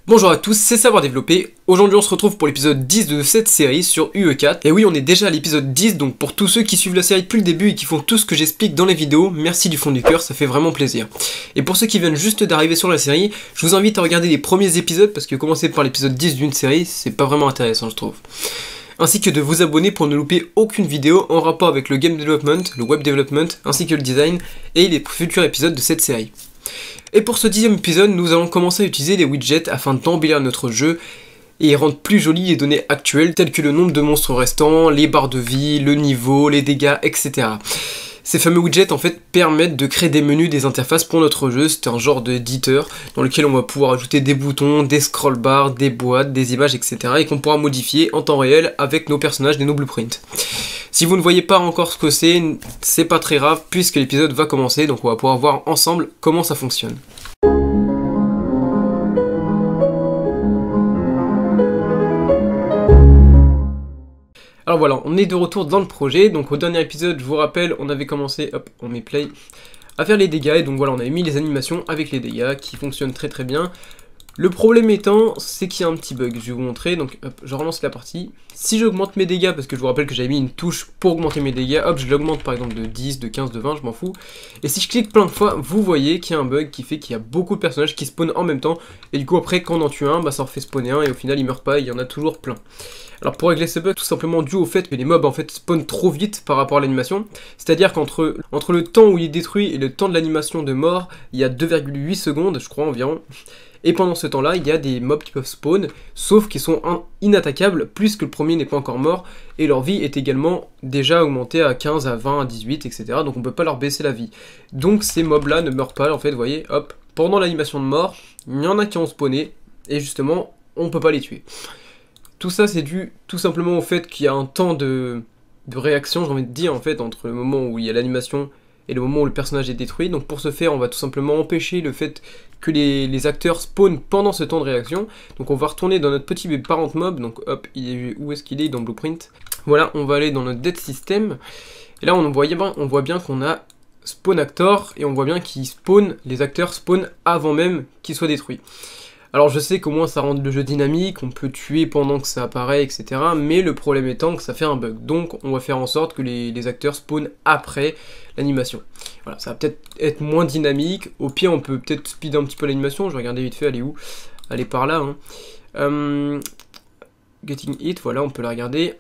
Bonjour à tous, c'est Savoir Développer. Aujourd'hui on se retrouve pour l'épisode 10 de cette série sur UE4. Et oui, on est déjà à l'épisode 10, donc pour tous ceux qui suivent la série depuis le début et qui font tout ce que j'explique dans les vidéos, merci du fond du cœur, ça fait vraiment plaisir. Et pour ceux qui viennent juste d'arriver sur la série, je vous invite à regarder les premiers épisodes parce que commencer par l'épisode 10 d'une série, c'est pas vraiment intéressant je trouve. Ainsi que de vous abonner pour ne louper aucune vidéo en rapport avec le game development, le web development, ainsi que le design et les futurs épisodes de cette série. Et pour ce 10e épisode, nous allons commencer à utiliser les widgets afin d'embellir notre jeu et rendre plus jolies les données actuelles telles que le nombre de monstres restants, les barres de vie, le niveau, les dégâts, etc. Ces fameux widgets en fait permettent de créer des menus, des interfaces pour notre jeu. C'est un genre d'éditeur dans lequel on va pouvoir ajouter des boutons, des scroll bars, des boîtes, des images, etc. et qu'on pourra modifier en temps réel avec nos personnages et nos blueprints. Si vous ne voyez pas encore ce que c'est pas très grave puisque l'épisode va commencer, donc on va pouvoir voir ensemble comment ça fonctionne. Alors voilà, on est de retour dans le projet, donc au dernier épisode, je vous rappelle, on avait commencé, hop, on met play, à faire les dégâts, et donc voilà, on avait mis les animations avec les dégâts, qui fonctionnent très très bien. Le problème étant, c'est qu'il y a un petit bug, je vais vous montrer, donc hop, je relance la partie. Si j'augmente mes dégâts, parce que je vous rappelle que j'avais mis une touche pour augmenter mes dégâts, hop, je l'augmente par exemple de 10, de 15, de 20, je m'en fous. Et si je clique plein de fois, vous voyez qu'il y a un bug qui fait qu'il y a beaucoup de personnages qui spawnent en même temps, et du coup après quand on en tue un, bah ça en refait spawner un, et au final il meurt pas, et il y en a toujours plein. Alors pour régler ce bug, tout simplement dû au fait que les mobs en fait spawnent trop vite par rapport à l'animation, c'est-à-dire qu'entre le temps où il est détruit et le temps de l'animation de mort, il y a 2,8 secondes, je crois environ. Et pendant ce temps-là, il y a des mobs qui peuvent spawn, sauf qu'ils sont inattaquables, puisque le premier n'est pas encore mort, et leur vie est également déjà augmentée à 15, à 20, à 18, etc. Donc on peut pas leur baisser la vie. Donc ces mobs-là ne meurent pas, en fait, vous voyez, hop, pendant l'animation de mort, il y en a qui ont spawné, et justement, on peut pas les tuer. Tout ça, c'est dû tout simplement au fait qu'il y a un temps de réaction, j'ai envie de dire, en fait, entre le moment où il y a l'animation et le moment où le personnage est détruit. Donc pour ce faire, on va tout simplement empêcher le fait que les acteurs spawnent pendant ce temps de réaction. Donc on va retourner dans notre petit parent mob, donc hop, où est-ce qu'il est dans Blueprint. Voilà, on va aller dans notre dead system. Et là on voit bien qu'on a spawn actor, et on voit bien les acteurs spawnent avant même qu'ils soient détruits. Alors je sais qu'au moins ça rend le jeu dynamique, on peut tuer pendant que ça apparaît, etc. Mais le problème étant que ça fait un bug. Donc on va faire en sorte que les acteurs spawnent après l'animation. Voilà, ça va peut-être être moins dynamique. Au pire on peut peut-être speeder un petit peu l'animation. Je vais regarder vite fait, elle est où? Elle est par là. Hein. Getting Hit, voilà, on peut la regarder.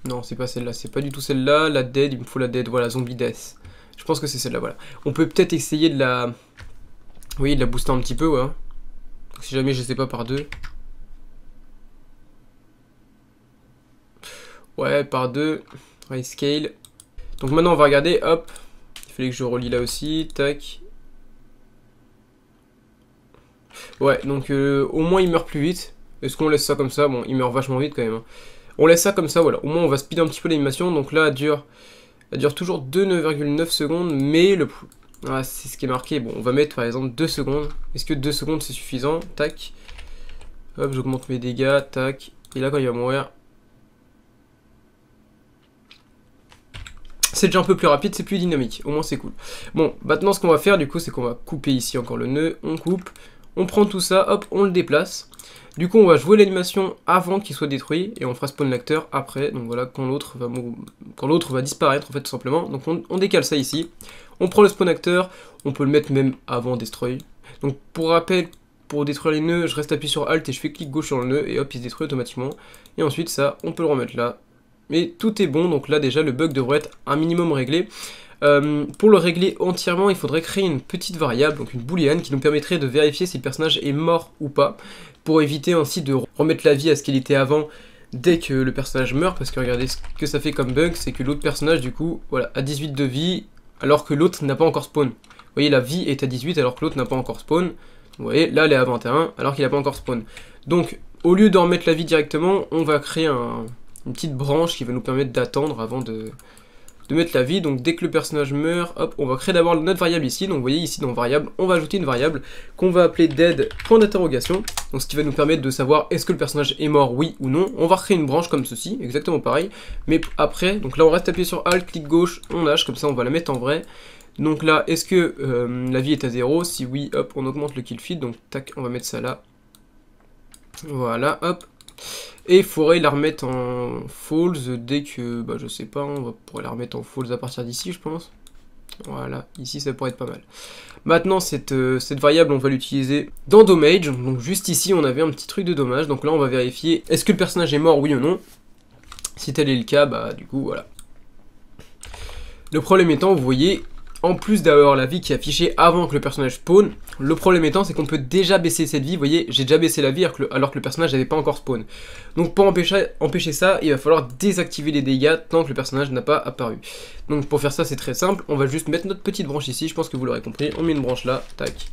Non, c'est pas celle-là, c'est pas du tout celle-là. La Dead, il me faut la Dead, voilà, Zombie Death. Je pense que c'est celle-là, voilà. On peut peut-être essayer de la... Oui, de la booster un petit peu, ouais. Si jamais je sais pas par deux. Ouais, par deux. Ouais, scale. Donc maintenant on va regarder, hop. Il fallait que je relie là aussi, tac. Ouais, donc au moins il meurt plus vite. Est-ce qu'on laisse ça comme ça? Bon, il meurt vachement vite quand même. Hein. On laisse ça comme ça, voilà. Au moins on va speeder un petit peu l'animation. Donc là, elle dure toujours 2,9 secondes, mais ah, c'est ce qui est marqué. Bon, on va mettre par exemple 2 secondes. Est-ce que 2 secondes c'est suffisant? Tac. Hop, j'augmente mes dégâts. Tac. Et là, quand il va mourir, c'est déjà un peu plus rapide, c'est plus dynamique. Au moins, c'est cool. Bon, maintenant, ce qu'on va faire, du coup, c'est qu'on va couper ici encore le nœud. On coupe. On prend tout ça. Hop, on le déplace. Du coup, on va jouer l'animation avant qu'il soit détruit. Et on fera spawn l'acteur après. Donc voilà, quand l'autre va disparaître, en fait, tout simplement. Donc on décale ça ici. On prend le spawn acteur, on peut le mettre même avant destroy. Donc pour rappel, pour détruire les nœuds, je reste appuyé sur Alt et je fais clic gauche sur le nœud et hop, il se détruit automatiquement. Et ensuite ça, on peut le remettre là. Mais tout est bon, donc là déjà le bug devrait être un minimum réglé. Pour le régler entièrement, il faudrait créer une petite variable, donc une boolean, qui nous permettrait de vérifier si le personnage est mort ou pas, pour éviter ainsi de remettre la vie à ce qu'il était avant dès que le personnage meurt, parce que regardez ce que ça fait comme bug, c'est que l'autre personnage du coup, voilà, a 18 de vie, alors que l'autre n'a pas encore spawn. Vous voyez, la vie est à 18 alors que l'autre n'a pas encore spawn. Vous voyez, là elle est à 21 alors qu'il n'a pas encore spawn. Donc, au lieu d'en remettre la vie directement, on va créer une petite branche qui va nous permettre d'attendre avant de mettre la vie. Donc dès que le personnage meurt, hop, on va créer d'abord notre variable ici. Donc vous voyez ici dans variable, on va ajouter une variable qu'on va appeler dead, point d'interrogation. Donc ce qui va nous permettre de savoir est-ce que le personnage est mort, oui ou non. On va créer une branche comme ceci, exactement pareil. Mais après, donc là on reste appuyé sur Alt, clic gauche, on lâche, comme ça on va la mettre en vrai. Donc là, est-ce que la vie est à 0? Si oui, hop, on augmente le kill feed. Donc tac, on va mettre ça là. Voilà, hop. Et il faudrait la remettre en false dès que, bah je sais pas, on pourrait la remettre en false à partir d'ici, je pense. Voilà, ici ça pourrait être pas mal. Maintenant, cette variable, on va l'utiliser dans Damage. Donc juste ici, on avait un petit truc de dommage. Donc là, on va vérifier, est-ce que le personnage est mort, oui ou non. Si tel est le cas, bah du coup, voilà. Le problème étant, vous voyez, en plus d'avoir la vie qui est affichée avant que le personnage spawn, le problème étant, c'est qu'on peut déjà baisser cette vie. Vous voyez, j'ai déjà baissé la vie alors que le personnage n'avait pas encore spawn. Donc pour empêcher ça, il va falloir désactiver les dégâts tant que le personnage n'a pas apparu. Donc pour faire ça, c'est très simple. On va juste mettre notre petite branche ici, je pense que vous l'aurez compris. On met une branche là, tac.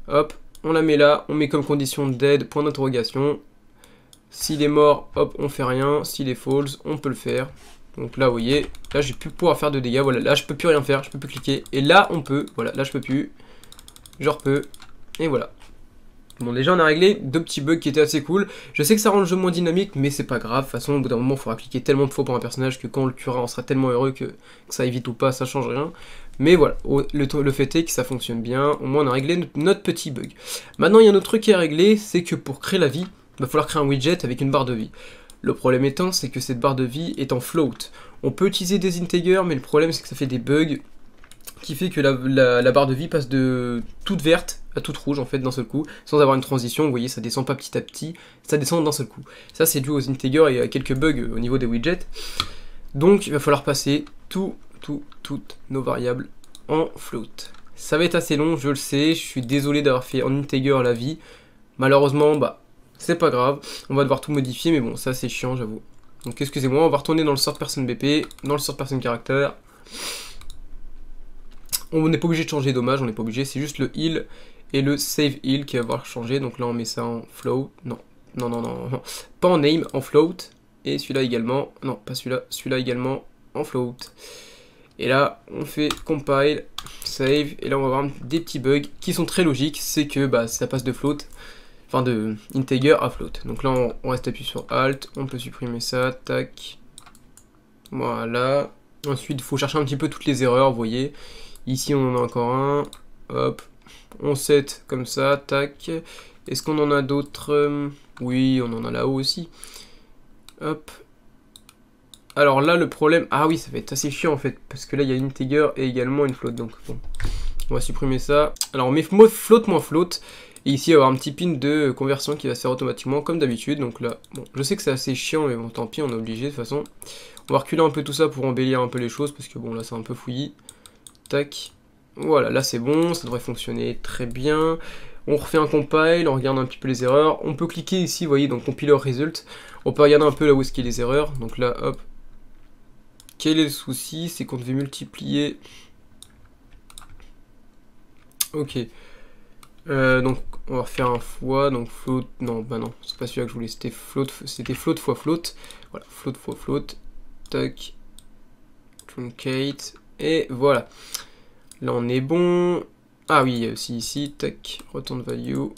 Hop, on la met là, on met comme condition dead, point d'interrogation. S'il est mort, hop, on fait rien. S'il est false, on peut le faire. Donc là, vous voyez, là, j'ai plus pouvoir faire de dégâts. Voilà, là, je peux plus rien faire, je peux plus cliquer. Et là, on peut. Voilà, là, je peux plus. Je repeux. Et voilà. Bon, déjà, on a réglé deux petits bugs qui étaient assez cool. Je sais que ça rend le jeu moins dynamique, mais c'est pas grave. De toute façon, au bout d'un moment, il faudra cliquer tellement de fois pour un personnage que quand on le tuera, on sera tellement heureux que ça évite ou pas, ça change rien. Mais voilà, le fait est que ça fonctionne bien. Au moins, on a réglé notre petit bug. Maintenant, il y a un autre truc qui est réglé, c'est que pour créer la vie, il va falloir créer un widget avec une barre de vie. Le problème étant, c'est que cette barre de vie est en float. On peut utiliser des integers, mais le problème c'est que ça fait des bugs qui fait que la barre de vie passe de toute verte à toute rouge en fait d'un seul coup, sans avoir une transition. Vous voyez, ça descend pas petit à petit, ça descend d'un seul coup. Ça c'est dû aux integers et à quelques bugs au niveau des widgets. Donc il va falloir passer toutes nos variables en float. Ça va être assez long, je le sais, je suis désolé d'avoir fait en integer la vie. Malheureusement, bah c'est pas grave, on va devoir tout modifier, mais bon, ça c'est chiant, j'avoue. Donc excusez-moi, on va retourner dans le sort personne BP, dans le sort personne caractère. On n'est pas obligé de changer dommage, on n'est pas obligé, c'est juste le heal et le save heal qui va avoir changé. Donc là on met ça en float, non, pas en name, en float. Et celui-là également, non, pas celui-là, celui-là également en float. Et là, on fait compile, save, et là on va avoir des petits bugs qui sont très logiques, c'est que bah, ça passe de float, enfin de integer à float. Donc là on reste appuyé sur Alt, on peut supprimer ça, tac, voilà. Ensuite il faut chercher un petit peu toutes les erreurs, vous voyez. Ici on en a encore un, hop, on set comme ça, tac. Est-ce qu'on en a d'autres? Oui, on en a là-haut aussi. Hop. Alors là le problème, ah oui ça va être assez chiant en fait, parce que là il y a une integer et également une float, donc bon. On va supprimer ça. Alors on met float moins float. Et ici, il va y avoir un petit pin de conversion qui va se faire automatiquement, comme d'habitude. Donc là, bon, je sais que c'est assez chiant, mais bon, tant pis, on est obligé de toute façon. On va reculer un peu tout ça pour embellir un peu les choses, parce que bon, là, c'est un peu fouillis. Tac. Voilà, là, c'est bon, ça devrait fonctionner très bien. On refait un compile, on regarde un petit peu les erreurs. On peut cliquer ici, vous voyez, dans compiler result. On peut regarder un peu là où est-ce qu'il y a les erreurs. Donc là, hop. Quel est le souci? C'est qu'on devait multiplier... Ok. Donc on va refaire un fois, donc float, non bah non, c'est pas celui-là que je voulais, c'était float fois float, voilà, float fois float, tac, truncate, et voilà, là on est bon. Ah oui, il y a aussi ici, tac, return value,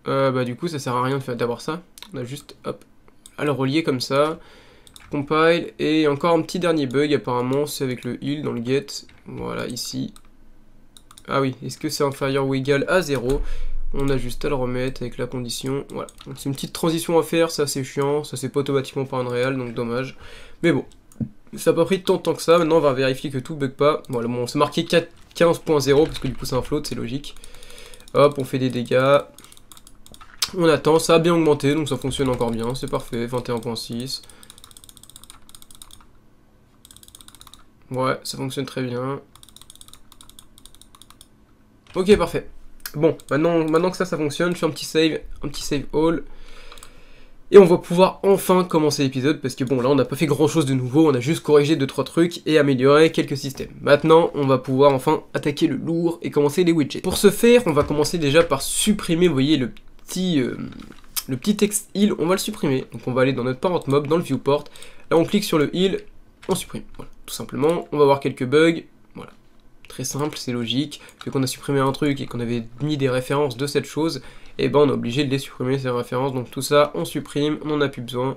bah du coup ça sert à rien d'avoir ça, on a juste, hop, à le relier comme ça, compile, et encore un petit dernier bug apparemment, c'est avec le heal dans le get, voilà, ici. Ah oui, est-ce que c'est inférieur ou égal à 0? On a juste à le remettre avec la condition. Voilà, c'est une petite transition à faire, c'est assez chiant, ça c'est pas automatiquement par Unreal, donc dommage. Mais bon, ça n'a pas pris tant de temps que ça, maintenant on va vérifier que tout bug pas. Voilà, bon, c'est marqué 15.0 parce que du coup c'est un float, c'est logique. Hop, on fait des dégâts. On attend, ça a bien augmenté, donc ça fonctionne encore bien, c'est parfait, 21.6. Ouais, ça fonctionne très bien. Ok, parfait. Bon, maintenant que ça fonctionne, je fais un petit save all. Et on va pouvoir enfin commencer l'épisode, parce que bon, là on n'a pas fait grand chose de nouveau, on a juste corrigé 2-3 trucs et amélioré quelques systèmes. Maintenant, on va pouvoir enfin attaquer le lourd et commencer les widgets. Pour ce faire, on va commencer déjà par supprimer, vous voyez, le petit texte heal, on va le supprimer. Donc on va aller dans notre parent mob, dans le viewport, là on clique sur le heal, on supprime. Voilà, tout simplement, on va voir quelques bugs. Très simple, c'est logique, vu qu'on a supprimé un truc et qu'on avait mis des références de cette chose, et ben on est obligé de les supprimer ces références, donc tout ça on supprime, on n'en a plus besoin,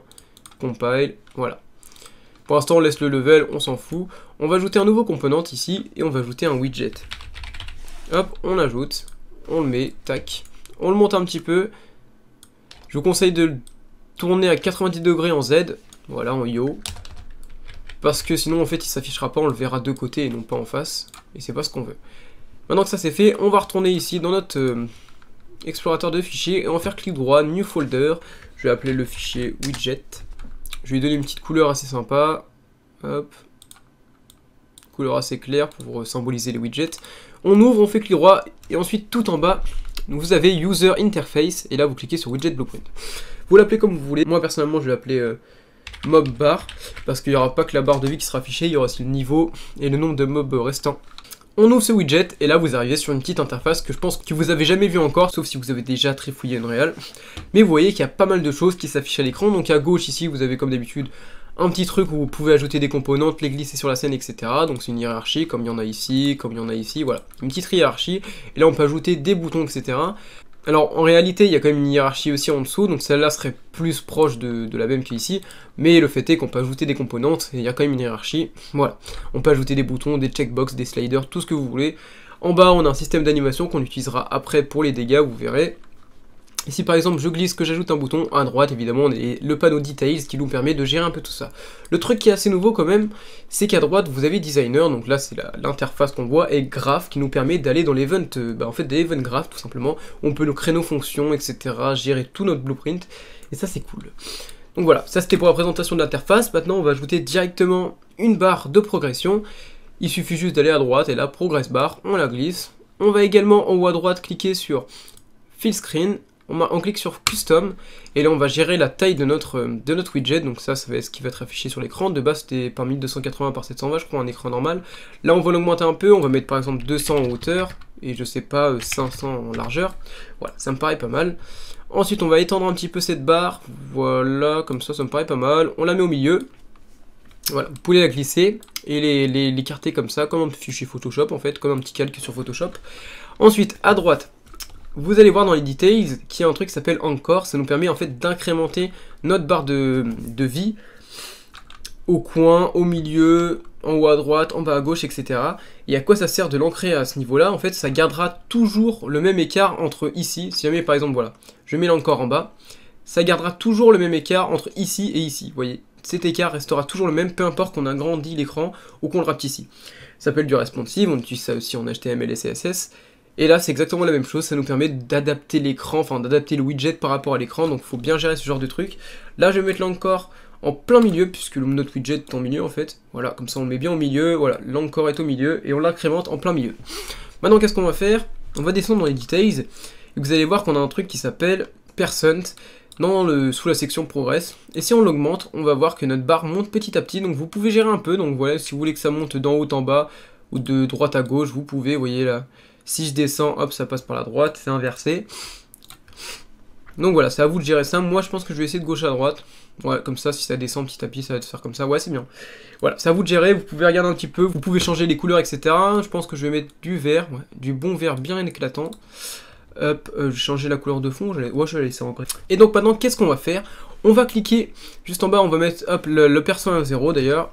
compile, voilà. Pour l'instant on laisse le level, on s'en fout, on va ajouter un nouveau component ici, et on va ajouter un widget. Hop, on l'ajoute, on le met, tac, on le monte un petit peu, Je vous conseille de le tourner à 90 degrés en Z, voilà, en yo. Parce que sinon, en fait, il s'affichera pas, on le verra de côté et non pas en face. Et c'est pas ce qu'on veut. Maintenant que ça c'est fait, on va retourner ici dans notre explorateur de fichiers et on va faire clic droit, New Folder. Je vais appeler le fichier widget. Je vais lui donner une petite couleur assez sympa. Hop. Couleur assez claire pour symboliser les widgets. On ouvre, on fait clic droit et ensuite tout en bas, vous avez User Interface et là vous cliquez sur Widget Blueprint. Vous l'appelez comme vous voulez. Moi personnellement je vais l'appeler Mob Bar parce qu'il n'y aura pas que la barre de vie qui sera affichée, il y aura aussi le niveau et le nombre de mobs restants. On ouvre ce widget et là vous arrivez sur une petite interface que je pense que vous avez jamais vu encore, sauf si vous avez déjà trifouillé Unreal. Mais vous voyez qu'il y a pas mal de choses qui s'affichent à l'écran. Donc à gauche ici vous avez comme d'habitude un petit truc où vous pouvez ajouter des composantes, les glisser sur la scène, etc. Donc c'est une hiérarchie comme il y en a ici, comme il y en a ici, voilà. Une petite hiérarchie. Et là on peut ajouter des boutons, etc. Alors en réalité il y a quand même une hiérarchie aussi en dessous, donc celle-là serait plus proche de la même qu'ici, mais le fait est qu'on peut ajouter des composantes, et il y a quand même une hiérarchie, voilà. On peut ajouter des boutons, des checkbox, des sliders, tout ce que vous voulez. En bas on a un système d'animation qu'on utilisera après pour les dégâts, vous verrez. Ici par exemple je glisse, que j'ajoute un bouton, à droite évidemment on a le panneau Details qui nous permet de gérer un peu tout ça. Le truc qui est assez nouveau quand même, c'est qu'à droite vous avez Designer, donc là c'est l'interface qu'on voit, et Graph qui nous permet d'aller dans l'event, en fait des event graph tout simplement. On peut nous créer nos fonctions, etc., gérer tout notre blueprint, et ça c'est cool. Donc voilà, ça c'était pour la présentation de l'interface. Maintenant on va ajouter directement une barre de progression. Il suffit juste d'aller à droite et là Progress Bar, on la glisse. On va également en haut à droite cliquer sur Fill Screen. On clique sur Custom, et là on va gérer la taille de notre widget, donc ça va être ce qui va être affiché sur l'écran. De base c'était par 1280 par 720, je crois, un écran normal. Là on va l'augmenter un peu, on va mettre par exemple 200 en hauteur, et je sais pas, 500 en largeur. Voilà, ça me paraît pas mal. Ensuite on va étendre un petit peu cette barre, voilà, comme ça me paraît pas mal. On la met au milieu, voilà, vous pouvez la glisser, et l'écarter comme ça, comme un fichier Photoshop en fait, comme un petit calque sur Photoshop. Ensuite, à droite, vous allez voir dans les details qu'il y a un truc qui s'appelle Encore. Ça nous permet en fait d'incrémenter notre barre de vie au coin, au milieu, en haut à droite, en bas à gauche, etc. Et à quoi ça sert de l'ancrer à ce niveau-là? En fait, ça gardera toujours le même écart entre ici. Si jamais par exemple, voilà, je mets l'Encore en bas, ça gardera toujours le même écart entre ici et ici. Vous voyez, cet écart restera toujours le même, peu importe qu'on agrandit l'écran ou qu'on le rapetisse. Ça s'appelle du responsive, on utilise ça aussi en HTML et CSS. Et là c'est exactement la même chose, ça nous permet d'adapter l'écran, enfin d'adapter le widget par rapport à l'écran, donc il faut bien gérer ce genre de truc. Là je vais mettre l'Encore en plein milieu, puisque notre widget est en milieu en fait. Voilà, comme ça on le met bien au milieu, voilà, l'Encore est au milieu, et on l'incrémente en plein milieu. Maintenant qu'est-ce qu'on va faire? On va descendre dans les details, et vous allez voir qu'on a un truc qui s'appelle Percent, sous la section Progress, et si on l'augmente, on va voir que notre barre monte petit à petit, donc vous pouvez gérer un peu, donc voilà, si vous voulez que ça monte d'en haut en bas, ou de droite à gauche, vous pouvez, vous voyez là. Si je descends, hop, ça passe par la droite, c'est inversé. Donc voilà, c'est à vous de gérer ça. Moi, je pense que je vais essayer de gauche à droite. Ouais, comme ça, si ça descend petit à petit, ça va se faire comme ça. Ouais, c'est bien. Voilà, c'est à vous de gérer. Vous pouvez regarder un petit peu. Vous pouvez changer les couleurs, etc. Je pense que je vais mettre du vert, ouais, du bon vert bien éclatant. Hop, je vais changer la couleur de fond. Ouais, je vais la laisser en gris. Et donc maintenant, qu'est-ce qu'on va faire? On va cliquer juste en bas. On va mettre, hop, le perso à 0 d'ailleurs.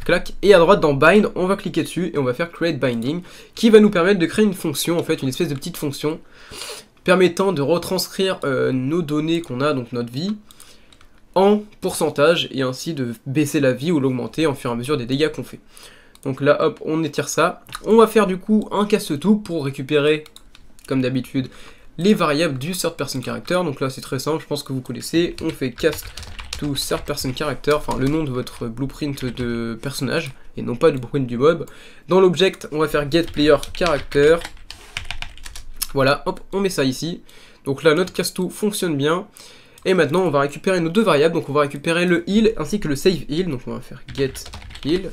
Clac, et à droite dans Bind, on va cliquer dessus et on va faire Create Binding, qui va nous permettre de créer une fonction, en fait une espèce de petite fonction, permettant de retranscrire nos données qu'on a, donc notre vie, en pourcentage, et ainsi de baisser la vie ou l'augmenter en fur et à mesure des dégâts qu'on fait. Donc là, hop, on étire ça. On va faire du coup un casse-tout pour récupérer, comme d'habitude, les variables du third person character. Donc là, c'est très simple, je pense que vous connaissez. On fait cast to third person character, enfin le nom de votre blueprint de personnage, et non pas du blueprint du mob. Dans l'object, on va faire get player character. Voilà, hop, on met ça ici. Donc là, notre cast-to fonctionne bien. Et maintenant, on va récupérer nos deux variables. Donc on va récupérer le heal ainsi que le save heal. Donc on va faire get heal.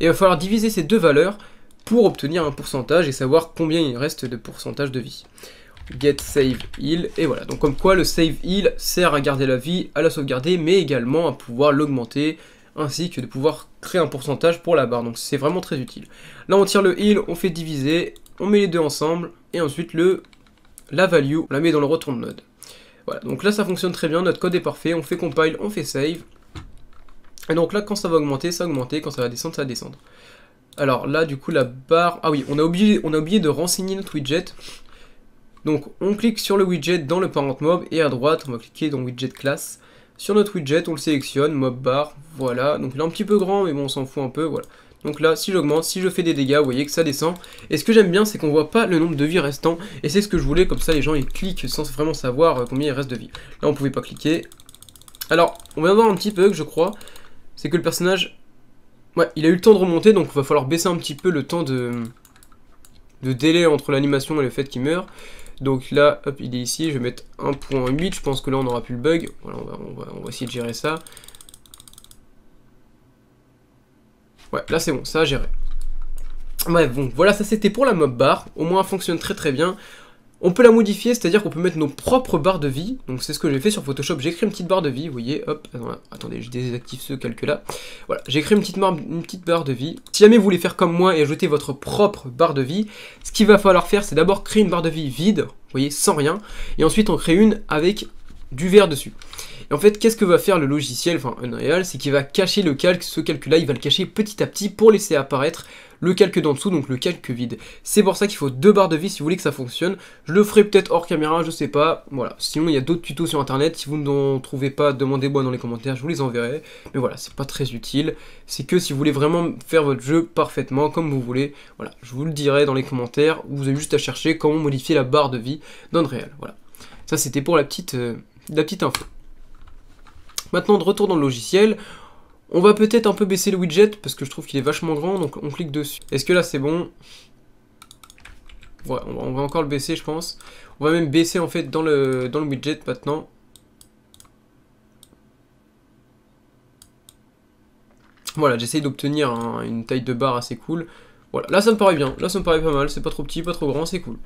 Et il va falloir diviser ces deux valeurs pour obtenir un pourcentage et savoir combien il reste de pourcentage de vie. Get save heal, et voilà, donc comme quoi le save heal sert à garder la vie, à la sauvegarder, mais également à pouvoir l'augmenter, ainsi que de pouvoir créer un pourcentage pour la barre, donc c'est vraiment très utile. Là on tire le heal, on fait diviser, on met les deux ensemble, et ensuite la value, on la met dans le return node. Voilà, donc là ça fonctionne très bien, notre code est parfait, on fait compile, on fait save, et donc là quand ça va augmenter, ça va augmenter, quand ça va descendre, ça va descendre. Alors là du coup la barre, ah oui, on a oublié de renseigner notre widget. Donc on clique sur le widget dans le parent mob et à droite on va cliquer dans widget classe. Sur notre widget on le sélectionne, mob bar, voilà. Donc il est un petit peu grand mais bon on s'en fout un peu, voilà. Donc là si j'augmente, si je fais des dégâts, vous voyez que ça descend. Et ce que j'aime bien c'est qu'on voit pas le nombre de vies restant. Et c'est ce que je voulais, comme ça les gens ils cliquent sans vraiment savoir combien il reste de vie. Là on pouvait pas cliquer. Alors on va avoir un petit bug je crois. C'est que le personnage, ouais il a eu le temps de remonter donc il va falloir baisser un petit peu le temps de délai entre l'animation et le fait qu'il meurt. Donc là, hop, il est ici, je vais mettre 1.8, je pense que là on n'aura plus le bug. Voilà, on va essayer de gérer ça. Ouais, là c'est bon, ça a géré. Bref, bon, voilà, ça c'était pour la mob bar. Au moins, elle fonctionne très très bien. On peut la modifier, c'est-à-dire qu'on peut mettre nos propres barres de vie. Donc c'est ce que j'ai fait sur Photoshop. J'ai créé une petite barre de vie, vous voyez, hop, attendez, je désactive ce calcul-là. Voilà, j'ai créé une petite barre de vie. Si jamais vous voulez faire comme moi et ajouter votre propre barre de vie, ce qu'il va falloir faire, c'est d'abord créer une barre de vie vide, vous voyez, sans rien. Et ensuite, on crée une avec du vert dessus. Et en fait, qu'est-ce que va faire le logiciel, enfin Unreal, c'est qu'il va cacher le calque, ce calque-là, il va le cacher petit à petit pour laisser apparaître le calque d'en dessous, donc le calque vide. C'est pour ça qu'il faut 2 barres de vie si vous voulez que ça fonctionne. Je le ferai peut-être hors caméra, je sais pas, voilà. Sinon, il y a d'autres tutos sur internet, si vous n'en trouvez pas, demandez-moi dans les commentaires, je vous les enverrai. Mais voilà, c'est pas très utile, c'est que si vous voulez vraiment faire votre jeu parfaitement, comme vous voulez, voilà, je vous le dirai dans les commentaires, vous avez juste à chercher comment modifier la barre de vie d'Unreal, voilà. Ça, c'était pour la petite info. Maintenant, de retour dans le logiciel, on va peut-être un peu baisser le widget, parce que je trouve qu'il est vachement grand, donc on clique dessus. Est-ce que là c'est bon? Ouais, on va encore le baisser, je pense. On va même baisser en fait dans le widget maintenant. Voilà, j'essaye d'obtenir une taille de barre assez cool. Voilà, là ça me paraît bien, là ça me paraît pas mal, c'est pas trop petit, pas trop grand, c'est cool.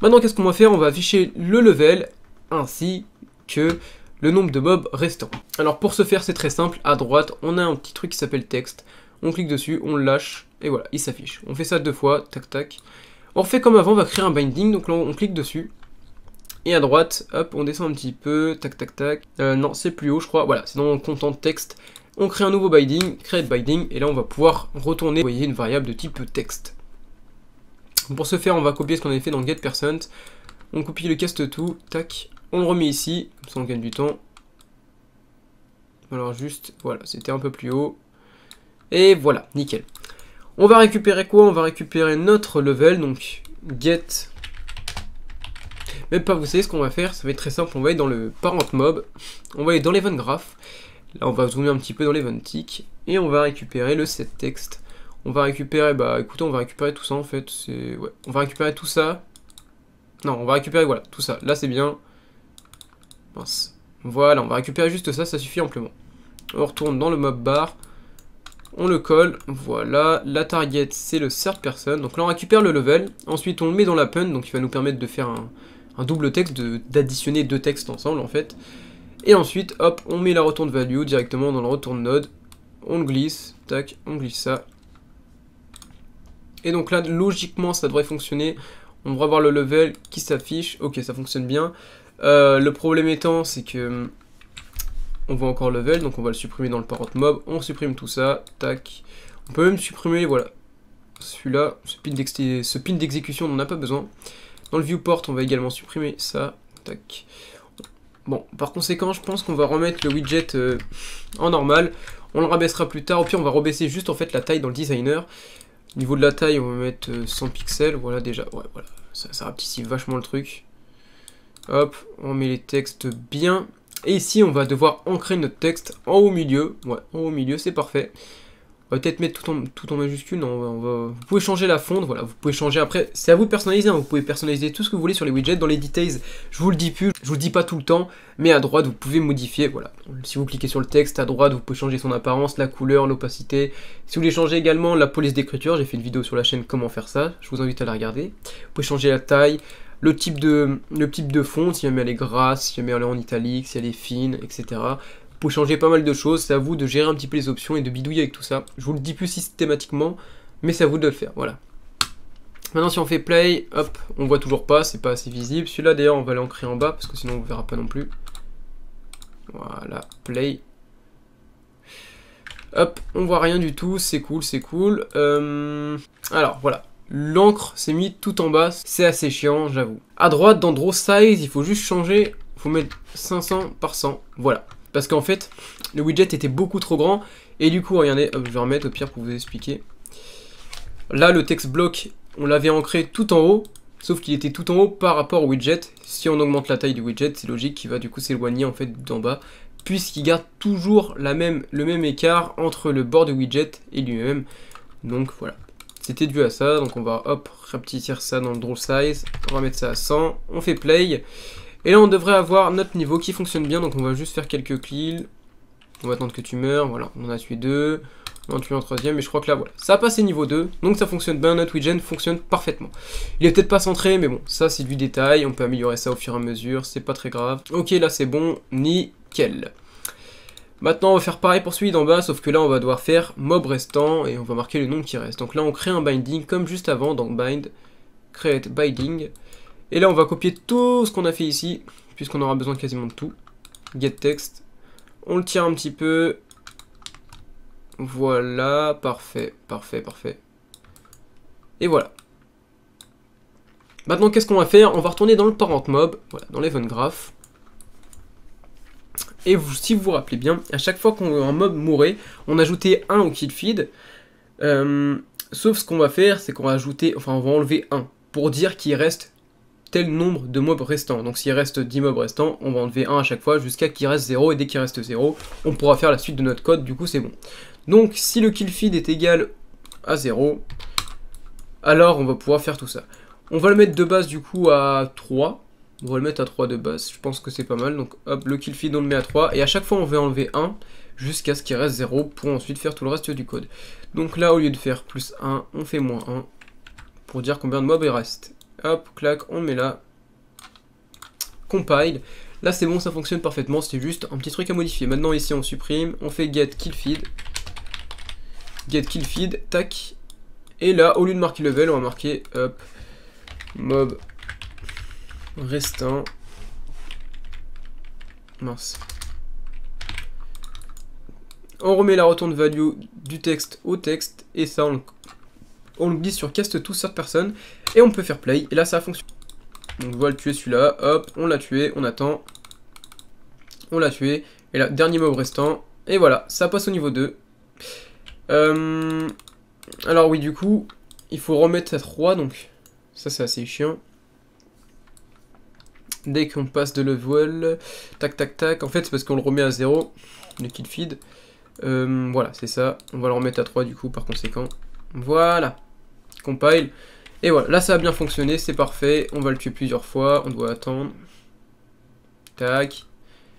Maintenant, qu'est-ce qu'on va faire? On va afficher le level, ainsi que le nombre de mobs restants. Alors pour ce faire, c'est très simple. À droite, on a un petit truc qui s'appelle texte. On clique dessus, on le lâche, et voilà, il s'affiche. On fait ça 2 fois, tac tac. On refait comme avant, on va créer un binding, donc là on clique dessus. Et à droite, hop, on descend un petit peu, tac tac tac. Non, c'est plus haut je crois, voilà, c'est dans le content texte. On crée un nouveau binding, create binding, et là on va pouvoir retourner, vous voyez, une variable de type texte. Pour ce faire, on va copier ce qu'on avait fait dans getPercent. On copie le cast tout, tac. On le remet ici, comme ça on gagne du temps. Alors juste, voilà, c'était un peu plus haut. Et voilà, nickel. On va récupérer quoi? On va récupérer notre level, donc get. Même pas, vous savez ce qu'on va faire, ça va être très simple, on va aller dans le parent mob, on va aller dans l'event graph. Là on va zoomer un petit peu dans l'event tick, et on va récupérer le set text. On va récupérer, bah écoutez, on va récupérer tout ça en fait, c'est... Ouais, on va récupérer tout ça. Non, on va récupérer, voilà, tout ça, là c'est bien. Mince. Voilà, on va récupérer juste ça, ça suffit amplement. On retourne dans le mob bar, on le colle, voilà, la target c'est le third person, donc là on récupère le level, ensuite on le met dans l'append, donc il va nous permettre de faire un double texte, d'additionner 2 textes ensemble en fait, et ensuite hop, on met la return value directement dans le return node, on le glisse, tac, on glisse ça, et donc là logiquement ça devrait fonctionner, on devrait avoir le level qui s'affiche, ok ça fonctionne bien. Le problème étant, c'est que on voit encore level, donc on va le supprimer dans le parent mob, on supprime tout ça, tac. On peut même supprimer, voilà, celui-là, ce pin d'exécution, on n'en a pas besoin. Dans le viewport, on va également supprimer ça, tac. Bon, par conséquent, je pense qu'on va remettre le widget en normal, on le rabaissera plus tard, au pire on va rebaisser juste en fait la taille dans le designer. Au niveau de la taille, on va mettre 100 pixels, voilà déjà, ouais, voilà, ça rapetit vachement le truc. Hop, on met les textes bien. Et ici, on va devoir ancrer notre texte en haut milieu. Ouais, en haut milieu, c'est parfait. On va peut-être mettre tout en majuscule. Non, vous pouvez changer la fonte, voilà. Vous pouvez changer après. C'est à vous de personnaliser. Hein. Vous pouvez personnaliser tout ce que vous voulez sur les widgets. Dans les details, je vous le dis plus. Je vous le dis pas tout le temps. Mais à droite, vous pouvez modifier. Voilà. Si vous cliquez sur le texte, à droite, vous pouvez changer son apparence, la couleur, l'opacité. Si vous voulez changer également la police d'écriture, j'ai fait une vidéo sur la chaîne comment faire ça. Je vous invite à la regarder. Vous pouvez changer la taille. Le type de fond, si jamais elle est grasse, si jamais elle est en italique, si elle est fine, etc. Vous pouvez changer pas mal de choses, c'est à vous de gérer un petit peu les options et de bidouiller avec tout ça. Je vous le dis plus systématiquement, mais c'est à vous de le faire, voilà. Maintenant si on fait play, hop, on voit toujours pas, c'est pas assez visible. Celui-là d'ailleurs on va l'ancrer en bas, parce que sinon on ne verra pas non plus. Voilà, play. Hop, on voit rien du tout, c'est cool, c'est cool. Alors voilà. l'encre s'est mise tout en bas, c'est assez chiant, j'avoue. À droite, dans Draw Size, il faut juste changer, il faut mettre 500 par 100, voilà. Parce qu'en fait, le widget était beaucoup trop grand, et du coup, regardez, hop, je vais remettre au pire pour vous expliquer. Là, le text block, on l'avait ancré tout en haut, sauf qu'il était tout en haut par rapport au widget. Si on augmente la taille du widget, c'est logique qu'il va du coup s'éloigner en fait d'en bas, puisqu'il garde toujours le même écart entre le bord du widget et lui-même. Donc voilà, c'était dû à ça. Donc on va hop, rapetisser ça dans le draw size, on va mettre ça à 100, on fait play. Et là on devrait avoir notre niveau qui fonctionne bien, donc on va juste faire quelques kills. On va attendre que tu meurs, voilà, on en a tué 2. On en a tué un troisième, mais je crois que là, voilà. Ça a passé niveau 2, donc ça fonctionne bien, notre widget fonctionne parfaitement. Il est peut-être pas centré, mais bon, ça c'est du détail, on peut améliorer ça au fur et à mesure, c'est pas très grave. Ok, là c'est bon, nickel. Maintenant, on va faire pareil pour celui d'en bas, sauf que là, on va devoir faire mob restant, et on va marquer le nombre qui reste. Donc là, on crée un binding, comme juste avant, dans bind, create binding. Et là, on va copier tout ce qu'on a fait ici, puisqu'on aura besoin quasiment de tout. Get text, on le tire un petit peu. Voilà, parfait, parfait, parfait. Et voilà. Maintenant, qu'est-ce qu'on va faire? On va retourner dans le parent mob, voilà, dans l'event graph. Et si vous vous rappelez bien, à chaque fois qu'un mob mourait, on ajoutait 1 au kill feed. Sauf ce qu'on va faire, c'est qu'on va ajouter, enfin on va enlever 1, pour dire qu'il reste tel nombre de mobs restants. Donc s'il reste 10 mobs restants, on va enlever 1 à chaque fois jusqu'à qu'il reste 0, et dès qu'il reste 0, on pourra faire la suite de notre code, du coup c'est bon. Donc si le kill feed est égal à 0, alors on va pouvoir faire tout ça. On va le mettre de base du coup à 3, on va le mettre à 3 de base, je pense que c'est pas mal. Donc hop, le kill feed on le met à 3, et à chaque fois on va enlever 1, jusqu'à ce qu'il reste 0, pour ensuite faire tout le reste du code. Donc là au lieu de faire plus 1, on fait moins 1, pour dire combien de mobs il reste. Hop, clac, on met là, compile. Là c'est bon, ça fonctionne parfaitement, c'était juste un petit truc à modifier. Maintenant ici on supprime, on fait get kill feed, tac. Et là au lieu de marquer level, on va marquer hop, mob restant, mince. On remet la return value du texte au texte, et ça on le glisse sur cast to third person, et on peut faire play, et là ça fonctionne. Donc on va le tuer celui-là, hop, on l'a tué, on attend, on l'a tué, et là, dernier mob restant, et voilà, ça passe au niveau 2. Alors oui, du coup, il faut remettre à 3, donc ça c'est assez chiant. Dès qu'on passe de level, tac tac tac, en fait c'est parce qu'on le remet à 0, le kill feed. Voilà, c'est ça, on va le remettre à 3 du coup par conséquent. Voilà, compile. Et voilà, là ça a bien fonctionné, c'est parfait. On va le tuer plusieurs fois, on doit attendre. Tac.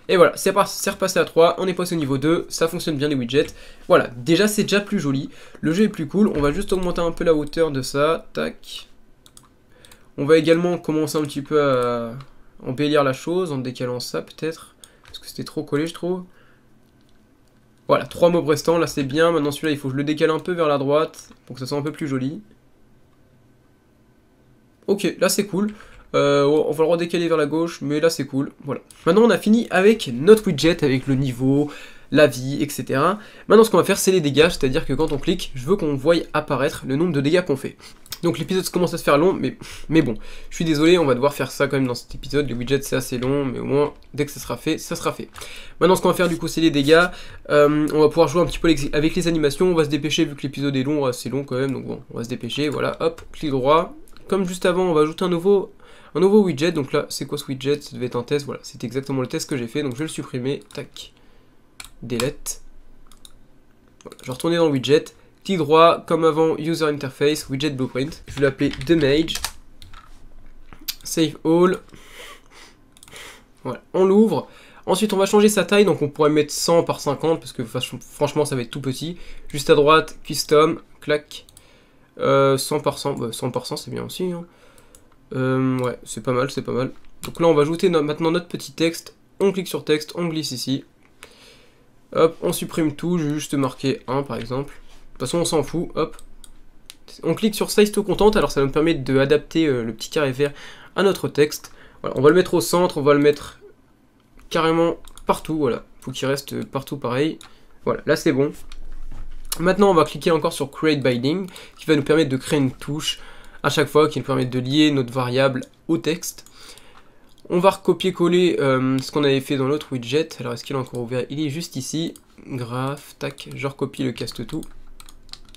Et voilà, c'est repassé à 3, on est passé au niveau 2, ça fonctionne bien les widgets. Voilà, déjà c'est déjà plus joli, le jeu est plus cool, on va juste augmenter un peu la hauteur de ça, tac. On va également commencer un petit peu à embellir la chose en décalant ça peut-être, parce que c'était trop collé je trouve. Voilà, 3 mobs restants, là c'est bien, maintenant celui-là il faut que je le décale un peu vers la droite, pour que ça soit un peu plus joli. Ok, là c'est cool. On va le redécaler vers la gauche, mais là c'est cool, voilà. Maintenant on a fini avec notre widget, avec le niveau, la vie, etc. Maintenant ce qu'on va faire c'est les dégâts, c'est-à-dire que quand on clique, je veux qu'on voie apparaître le nombre de dégâts qu'on fait. Donc l'épisode commence à se faire long, mais bon, je suis désolé, on va devoir faire ça quand même dans cet épisode, les widgets c'est assez long, mais au moins, dès que ça sera fait, ça sera fait. Maintenant ce qu'on va faire du coup c'est les dégâts, on va pouvoir jouer un petit peu avec les animations, on va se dépêcher vu que l'épisode est long, assez long quand même, donc bon, on va se dépêcher, voilà, hop, clic droit. Comme juste avant, on va ajouter un nouveau widget, donc là, c'est quoi ce widget? Ça devait être un test, voilà, c'est exactement le test que j'ai fait, donc je vais le supprimer, tac, delete. Voilà, je vais retourner dans le widget, clic droit, comme avant, user interface, widget blueprint, je vais l'appeler TheMage, save all, voilà, on l'ouvre. Ensuite, on va changer sa taille, donc on pourrait mettre 100 par 50, parce que franchement, ça va être tout petit. Juste à droite, custom, clac, 100 par 100, bah, 100 par 100 c'est bien aussi, hein. Ouais, c'est pas mal, c'est pas mal. Donc là, on va ajouter maintenant notre petit texte. On clique sur texte, on glisse ici. Hop, on supprime tout, je vais juste marquer 1 par exemple. De toute façon, on s'en fout, hop. On clique sur Size to Content, alors ça nous permet d'adapter le petit carré vert à notre texte. Voilà, on va le mettre au centre, on va le mettre carrément partout, voilà. Faut qu'il reste partout pareil. Voilà, là c'est bon. Maintenant, on va cliquer encore sur Create Binding, qui va nous permettre de créer une touche. à chaque fois, qui nous permettent de lier notre variable au texte. On va recopier-coller ce qu'on avait fait dans l'autre widget. Alors est-ce qu'il est encore ouvert? Il est juste ici. Graph, tac, je recopie le cast tout.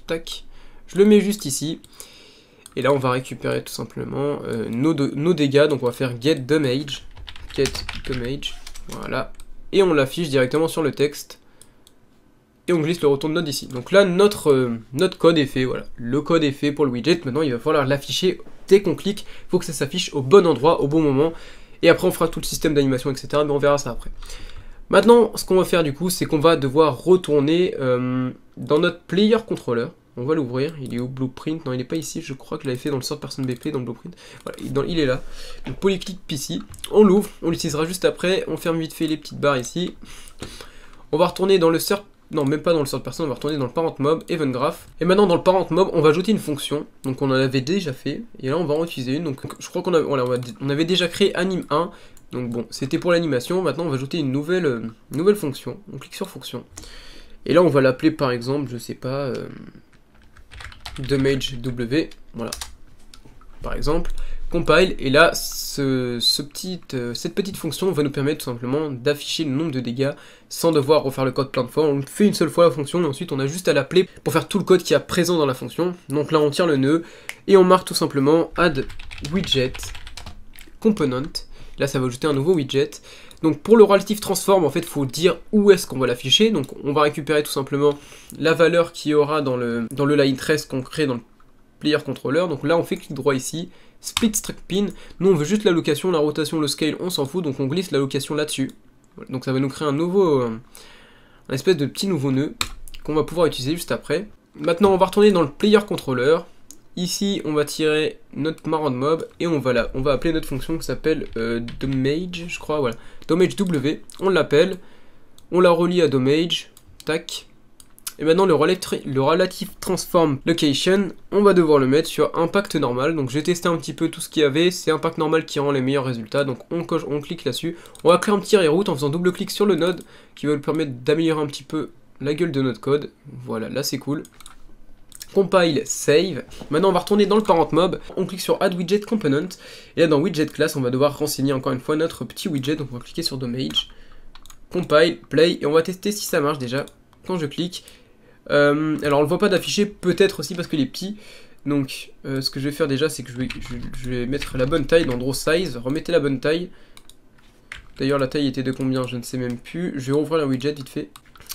Tac, je le mets juste ici. Et là on va récupérer tout simplement nos dégâts. Donc on va faire get damage. Get damage. Voilà. Et on l'affiche directement sur le texte. Et on glisse le retour de node ici. Donc là notre code est fait. Voilà. Le code est fait pour le widget. Maintenant il va falloir l'afficher dès qu'on clique. Il faut que ça s'affiche au bon endroit, au bon moment. Et après on fera tout le système d'animation, etc. Mais on verra ça après. Maintenant, ce qu'on va faire du coup, c'est qu'on va devoir retourner dans notre player controller. On va l'ouvrir. Il est au blueprint. Non, il n'est pas ici. Je crois que je l'avais fait dans le sort person BP dans le blueprint. Voilà, il est là. Donc polyclick PC. On l'ouvre. On l'utilisera juste après. On ferme vite fait les petites barres ici. On va retourner dans le sort. Non, même pas dans le sort person. On va retourner dans le parent mob, event graph. Et maintenant, dans le parent mob, on va ajouter une fonction. Donc on en avait déjà fait. Et là, on va en utiliser une. Donc je crois qu'on voilà, on avait déjà créé anim 1. Donc bon, c'était pour l'animation. Maintenant, on va ajouter une nouvelle fonction. On clique sur fonction. Et là, on va l'appeler par exemple, je sais pas, damage W. Voilà. Par exemple, compile. Et là, cette petite fonction va nous permettre tout simplement d'afficher le nombre de dégâts sans devoir refaire le code plein de fois. On fait une seule fois la fonction et ensuite on a juste à l'appeler pour faire tout le code qui est présent dans la fonction. Donc là, on tire le nœud et on marque tout simplement add widget component. Là, ça va ajouter un nouveau widget. Donc pour le relative transform, en fait, il faut dire où est-ce qu'on va l'afficher. Donc on va récupérer tout simplement la valeur qu'il y aura dans le line trace qu'on crée dans le player controller. Donc là, on fait clic droit ici, split struct pin. Nous, on veut juste l'allocation, la rotation, le scale, on s'en fout. Donc on glisse l'allocation là-dessus. Donc ça va nous créer un espèce de petit nouveau nœud qu'on va pouvoir utiliser juste après. Maintenant, on va retourner dans le player controller. Ici, on va tirer notre marron mob et on va appeler notre fonction qui s'appelle damage, je crois, voilà. Damage W, on l'appelle, on la relie à damage, tac. Et maintenant, le relative transform location, on va devoir le mettre sur impact normal. Donc, j'ai testé un petit peu tout ce qu'il y avait, c'est impact normal qui rend les meilleurs résultats. Donc, on clique là-dessus. On va créer un petit reroute en faisant double-clic sur le node qui va nous permettre d'améliorer un petit peu la gueule de notre code. Voilà, là, c'est cool. Compile, save. Maintenant, on va retourner dans le parent mob. On clique sur Add Widget Component. Et là, dans Widget Class, on va devoir renseigner encore une fois notre petit widget. Donc, on va cliquer sur Damage. Compile, play. Et on va tester si ça marche déjà. Quand je clique. Alors, on ne le voit pas d'afficher. Peut-être aussi parce qu'il est petit. Donc, ce que je vais faire déjà, c'est que je vais mettre la bonne taille dans Draw Size. Remettez la bonne taille. D'ailleurs, la taille était de combien? Je ne sais même plus. Je vais rouvrir la widget vite fait.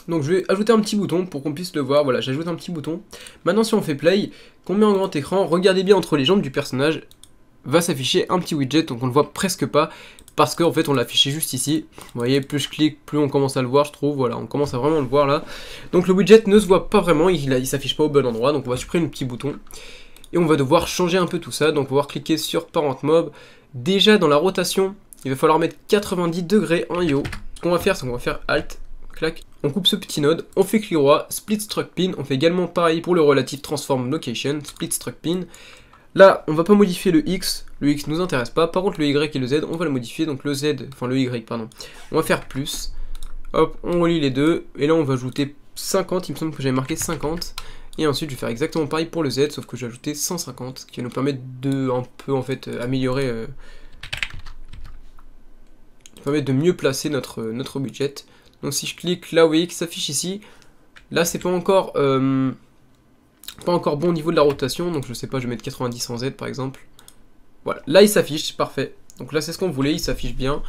Donc je vais ajouter un petit bouton pour qu'on puisse le voir. Voilà, j'ajoute un petit bouton. Maintenant, si on fait play, qu'on met en grand écran, regardez bien entre les jambes du personnage, va s'afficher un petit widget, donc on ne le voit presque pas, parce qu'en fait on l'a affiché juste ici. Vous voyez, plus je clique, plus on commence à le voir, je trouve. Voilà, on commence à vraiment le voir là. Donc le widget ne se voit pas vraiment, il s'affiche pas au bon endroit, donc on va supprimer le petit bouton. Et on va devoir changer un peu tout ça, donc on va pouvoir cliquer sur Parent Mob. Déjà dans la rotation, il va falloir mettre 90 degrés en yo. Ce qu'on va faire, c'est qu'on va faire Alt, clac. On coupe ce petit node, on fait clic droit, split struct pin, on fait également pareil pour le relative transform location, split struct pin. Là, on va pas modifier le X nous intéresse pas, par contre le Y et le Z, on va le modifier, donc le Z, enfin le Y, pardon. On va faire plus, hop, on relie les deux, et là on va ajouter 50, il me semble que j'avais marqué 50, et ensuite je vais faire exactement pareil pour le Z, sauf que j'ai ajouté 150, ce qui va nous permettre de, un peu en fait, améliorer, permettre de mieux placer notre budget. Donc si je clique là, vous voyez qu'il s'affiche ici. Là, c'est pas encore bon au niveau de la rotation. Donc je sais pas, je vais mettre 90 en Z par exemple. Voilà, là il s'affiche, parfait. Donc là c'est ce qu'on voulait, il s'affiche bien.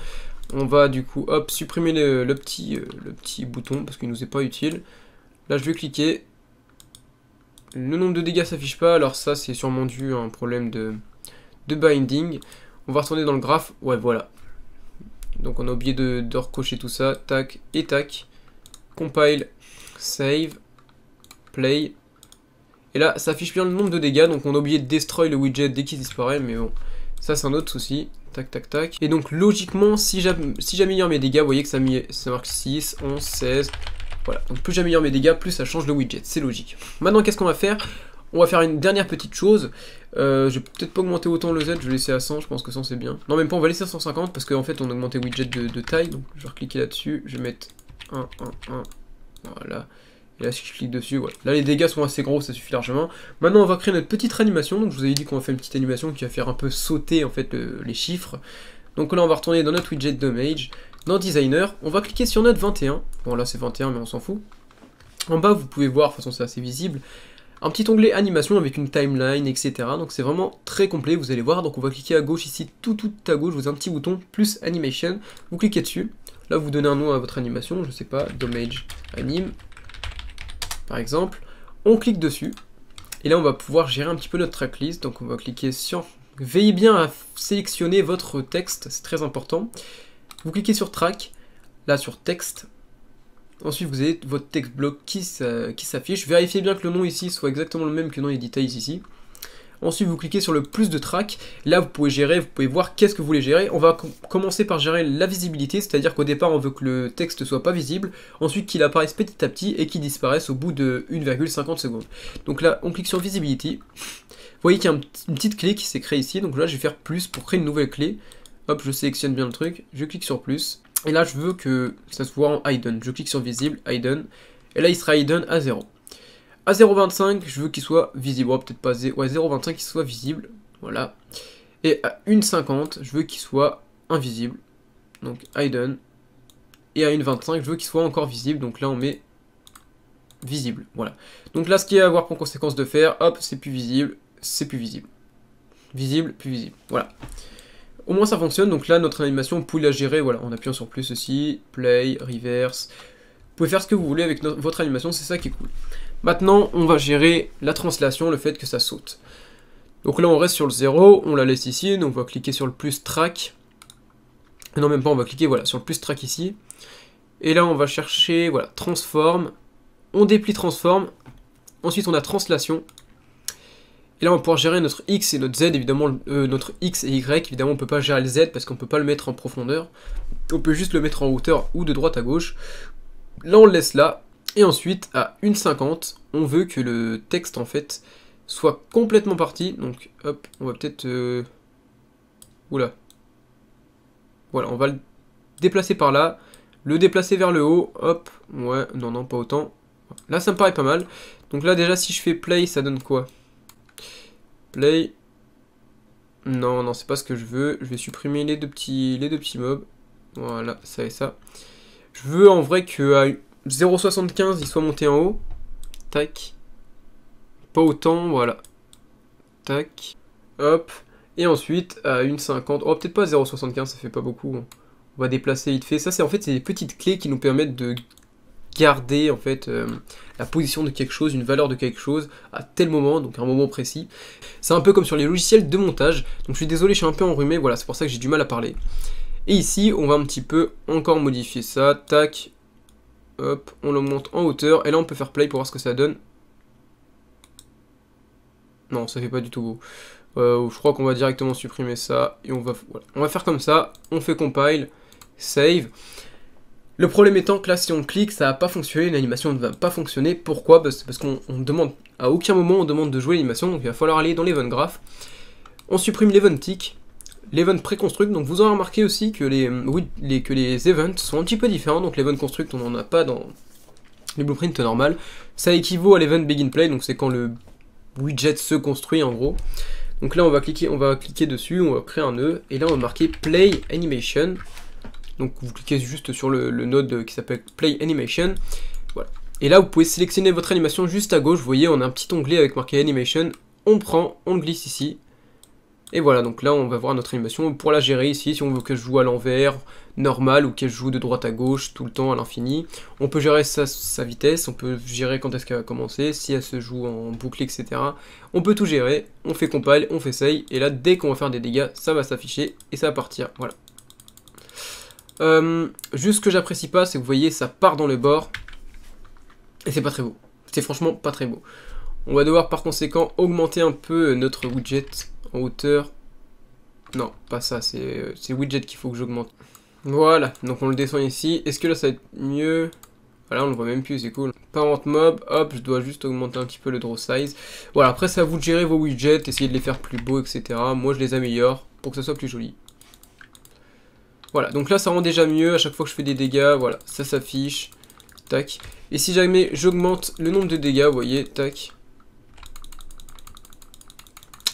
On va du coup, hop, supprimer le petit bouton parce qu'il nous est pas utile. Là je vais cliquer. Le nombre de dégâts s'affiche pas, alors ça c'est sûrement dû à un problème de binding. On va retourner dans le graphe, ouais voilà. Donc on a oublié de recocher tout ça, tac et tac. Compile, save, play. Et là, ça affiche bien le nombre de dégâts, donc on a oublié de destroy le widget dès qu'il disparaît, mais bon, ça c'est un autre souci. Tac, tac, tac. Et donc logiquement, si j'améliore mes dégâts, vous voyez que ça marque 6, 11, 16. Voilà, donc plus j'améliore mes dégâts, plus ça change le widget, c'est logique. Maintenant, qu'est-ce qu'on va faire? On va faire une dernière petite chose. Je vais peut-être pas augmenter autant le Z, je vais laisser à 100, je pense que 100 c'est bien. Non, même pas, on va laisser à 150 parce qu'en fait on a augmenté widget de taille. Donc je vais recliquer là-dessus, je vais mettre 1, 1, 1. Voilà. Et là si je clique dessus, voilà. Là les dégâts sont assez gros, ça suffit largement. Maintenant on va créer notre petite animation, donc je vous avais dit qu'on va faire une petite animation qui va faire un peu sauter en fait les chiffres. Donc là on va retourner dans notre widget Damage, dans Designer, on va cliquer sur notre 21. Bon là c'est 21 mais on s'en fout. En bas vous pouvez voir, de toute façon c'est assez visible, un petit onglet animation avec une timeline, etc. Donc c'est vraiment très complet, vous allez voir. Donc on va cliquer à gauche ici, tout à gauche, vous avez un petit bouton plus animation. Vous cliquez dessus. Là vous donnez un nom à votre animation, je sais pas, Damage Anime, par exemple. On clique dessus. Et là on va pouvoir gérer un petit peu notre tracklist. Donc on va cliquer sur... Veillez bien à sélectionner votre texte, c'est très important. Vous cliquez sur track, là sur texte. Ensuite, vous avez votre text block qui s'affiche. Vérifiez bien que le nom ici soit exactement le même que dans les details ici. Ensuite, vous cliquez sur le plus de track. Là, vous pouvez gérer, vous pouvez voir qu'est-ce que vous voulez gérer. On va commencer par gérer la visibilité, c'est-à-dire qu'au départ, on veut que le texte soit pas visible. Ensuite, qu'il apparaisse petit à petit et qu'il disparaisse au bout de 1,50 secondes. Donc là, on clique sur Visibility. Vous voyez qu'il y a une petite clé qui s'est créée ici. Donc là, je vais faire plus pour créer une nouvelle clé. Hop, je sélectionne bien le truc. Je clique sur plus. Et là, je veux que ça se voit en hidden. Je clique sur visible, hidden. Et là, il sera hidden à 0. À 0,25, je veux qu'il soit visible. Oh, peut-être pas 0. Ouais, 0,25 qu'il soit visible. Voilà. Et à 1,50, je veux qu'il soit invisible. Donc, hidden. Et à 1,25, je veux qu'il soit encore visible. Donc là, on met visible. Voilà. Donc là, ce qui est à avoir pour conséquence de faire, hop, c'est plus visible. C'est plus visible. Visible, plus visible. Voilà. Au moins ça fonctionne, donc là notre animation vous pouvez la gérer, voilà, en appuyant sur plus aussi, play, reverse, vous pouvez faire ce que vous voulez avec votre animation, c'est ça qui est cool. Maintenant on va gérer la translation, le fait que ça saute. Donc là on reste sur le 0, on la laisse ici, donc on va cliquer sur le plus track, non même pas, on va cliquer voilà, sur le plus track ici, et là on va chercher, voilà, transform, on déplie transform, ensuite on a translation. Et là on va pouvoir gérer notre X et notre Z, évidemment notre X et Y, évidemment on ne peut pas gérer le Z parce qu'on ne peut pas le mettre en profondeur. On peut juste le mettre en hauteur ou de droite à gauche. Là on le laisse là, et ensuite à 1,50, on veut que le texte en fait soit complètement parti. Donc hop, on va peut-être... Oula. Voilà, on va le déplacer par là, le déplacer vers le haut, hop, ouais, non, pas autant. Là ça me paraît pas mal. Donc là déjà si je fais play, ça donne quoi ? Play. Non, c'est pas ce que je veux. Je vais supprimer les deux petits mobs. Voilà, ça et ça. Je veux en vrai que à 0,75 il soit monté en haut. Tac. Pas autant, voilà. Tac. Hop. Et ensuite à 1,50. Oh, peut-être pas 0,75, ça fait pas beaucoup. On va déplacer vite fait. Ça, c'est en fait des petites clés qui nous permettent de garder en fait la position de quelque chose, une valeur de quelque chose à tel moment, donc à un moment précis. C'est un peu comme sur les logiciels de montage, donc je suis désolé, je suis un peu enrhumé, voilà, c'est pour ça que j'ai du mal à parler. Et ici, on va un petit peu encore modifier ça, tac, hop, on l'augmente en hauteur, et là on peut faire play pour voir ce que ça donne. Non, ça fait pas du tout beau. Je crois qu'on va directement supprimer ça, et voilà. On va faire comme ça, on fait compile, save. Le problème étant que là, si on clique, ça va pas fonctionner, l'animation ne va pas fonctionner. Pourquoi ? Parce qu'on demande, à aucun moment on demande de jouer l'animation, donc il va falloir aller dans l'event graph. On supprime l'event tick, l'event pré-construct, donc vous aurez remarqué aussi que les events sont un petit peu différents, donc l'event construct on n'en a pas dans les blueprints normales. Ça équivaut à l'event begin play, donc c'est quand le widget se construit en gros. Donc là on va cliquer dessus, on va créer un nœud, et là on va marquer play animation. Donc vous cliquez juste sur le node qui s'appelle Play Animation. Voilà. Et là vous pouvez sélectionner votre animation juste à gauche. Vous voyez, on a un petit onglet avec marqué Animation. On prend, on le glisse ici. Et voilà, donc là on va voir notre animation. Pour la gérer ici, si on veut qu'elle joue à l'envers, normal, ou qu'elle joue de droite à gauche, tout le temps, à l'infini. On peut gérer sa vitesse, on peut gérer quand est-ce qu'elle va commencer, si elle se joue en boucle, etc. On peut tout gérer. On fait compile, on fait save. Et là, dès qu'on va faire des dégâts, ça va s'afficher et ça va partir. Voilà. Juste ce que j'apprécie pas, c'est que vous voyez, ça part dans le bord. Et c'est pas très beau. C'est franchement pas très beau. On va devoir par conséquent augmenter un peu notre widget en hauteur. Non, pas ça, c'est le widget qu'il faut que j'augmente. Voilà, donc on le descend ici. Est-ce que là ça va être mieux? Voilà, on le voit même plus, c'est cool. Parent mob, hop, je dois juste augmenter un petit peu le draw size. Voilà, après c'est à vous de gérer vos widgets, essayer de les faire plus beaux, etc. Moi je les améliore pour que ça soit plus joli. Voilà, donc là ça rend déjà mieux, à chaque fois que je fais des dégâts, voilà, ça s'affiche. tac. Et si jamais j'augmente le nombre de dégâts, vous voyez, tac.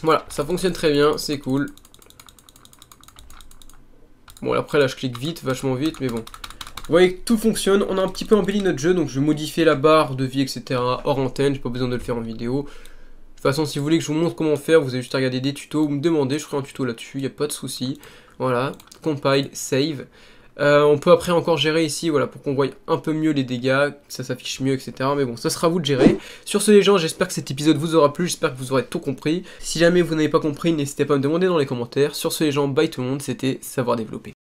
Voilà, ça fonctionne très bien, c'est cool. Bon, après là je clique vite, vachement vite, mais bon. Vous voyez que tout fonctionne, on a un petit peu embelli notre jeu, donc je vais modifier la barre de vie, etc. hors antenne, j'ai pas besoin de le faire en vidéo. De toute façon, si vous voulez que je vous montre comment faire, vous avez juste à regarder des tutos, vous me demandez, je ferai un tuto là-dessus, il n'y a pas de souci. Voilà, compile, save. On peut après encore gérer ici, voilà, pour qu'on voie un peu mieux les dégâts, que ça s'affiche mieux, etc. Mais bon, ça sera à vous de gérer. Sur ce les gens, j'espère que cet épisode vous aura plu, j'espère que vous aurez tout compris. Si jamais vous n'avez pas compris, n'hésitez pas à me demander dans les commentaires. Sur ce les gens, bye tout le monde, c'était Savoir Développer.